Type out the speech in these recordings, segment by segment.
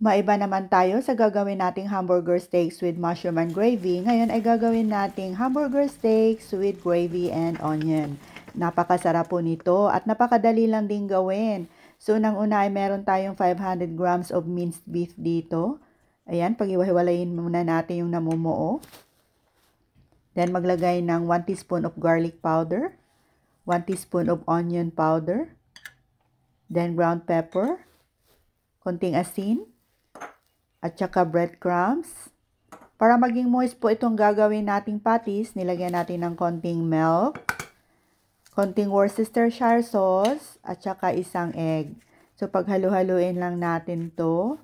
Maiba naman tayo sa gagawin nating hamburger steaks with mushroom and gravy. Ngayon ay gagawin nating hamburger steaks with gravy and onion. Napakasarap po nito at napakadali lang din gawin. So, unang-una ay meron tayong 500 grams of minced beef dito. Ayan, pag-iwahiwalayin muna natin yung namumuo. Then, maglagay ng 1 teaspoon of garlic powder, 1 teaspoon of onion powder, then ground pepper, konting asin, at saka breadcrumbs. Para maging moist po itong gagawin nating patties, nilagyan natin ng konting milk, konting Worcestershire sauce, at saka isang egg. So, paghalo-haluin lang natin to.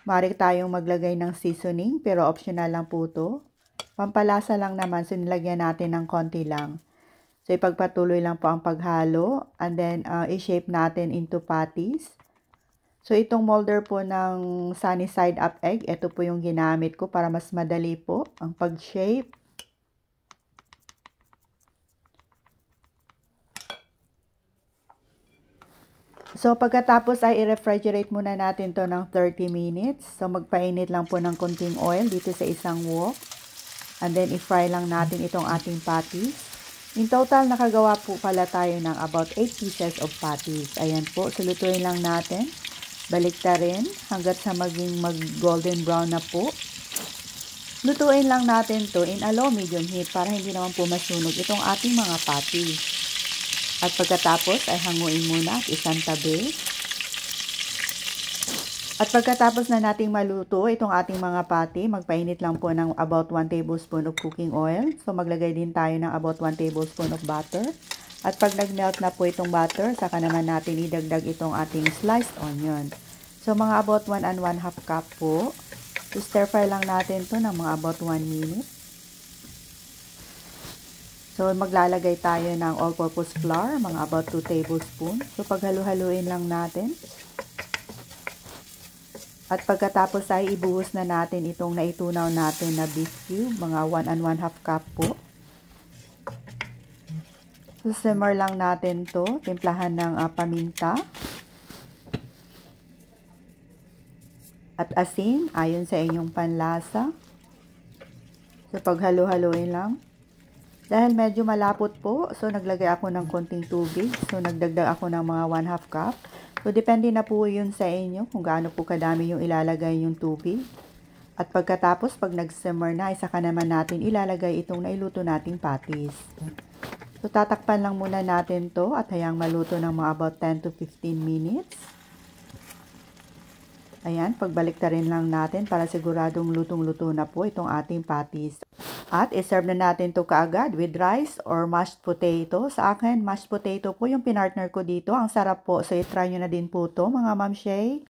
Maaari tayong maglagay ng seasoning, pero optional lang po to. Pampalasa lang naman, so nilagyan natin ng konti lang. So, ipagpatuloy lang po ang paghalo, and then i-shape natin into patties. So, itong molder po ng sunny side up egg, ito po yung ginamit ko para mas madali po ang pag-shape. So, pagkatapos ay i-refrigerate muna natin to ng 30 minutes. So, magpainit lang po ng konting oil dito sa isang wok. And then, i-fry lang natin itong ating patties. In total, nakagawa po pala tayo ng about 8 pieces of patties. Ayan po, sulutuin lang natin. Baliktarin hanggat sa maging mag-golden brown na po. Lutuin lang natin to in a low medium heat para hindi naman po masunog itong ating mga patties. At pagkatapos ay hanguin muna at isang tabi. At pagkatapos na nating maluto itong ating mga patty, magpainit lang po ng about 1 tablespoon of cooking oil. So maglagay din tayo ng about 1 tablespoon of butter. At pag nag-melt na po itong butter, saka naman natin idagdag itong ating sliced onion. So, mga about 1 and 1/2 cup po. So, stir fry lang natin to ng mga about 1 minute. So, maglalagay tayo ng all-purpose flour, mga about 2 tablespoons. So, paghalo-haluin lang natin. At pagkatapos ay ibuhos na natin itong naitunaw natin na beef cube, mga 1 and 1/2 cup po. So, simmer lang natin to, timplahan ng paminta. At asin, ayon sa inyong panlasa. So, paghalo-haloin lang. Dahil medyo malapot po, so naglagay ako ng konting tubig. So, nagdagdag ako ng mga 1/2 cup. So, depende na po yun sa inyo kung gaano po kadami yung ilalagay yung tubig. At pagkatapos, pag nag-simmer na, saka naman natin ilalagay itong nailuto nating patties. So, tatakpan lang muna natin to at hayang maluto ng mga about 10 to 15 minutes. Ayan, pagbaliktarin lang natin para siguradong lutong-luto na po itong ating patties. At iserve na natin to kaagad with rice or mashed potato. Sa akin, mashed potato po yung pinartner ko dito. Ang sarap po. So, itry nyo na din po to mga Ma'am Shay.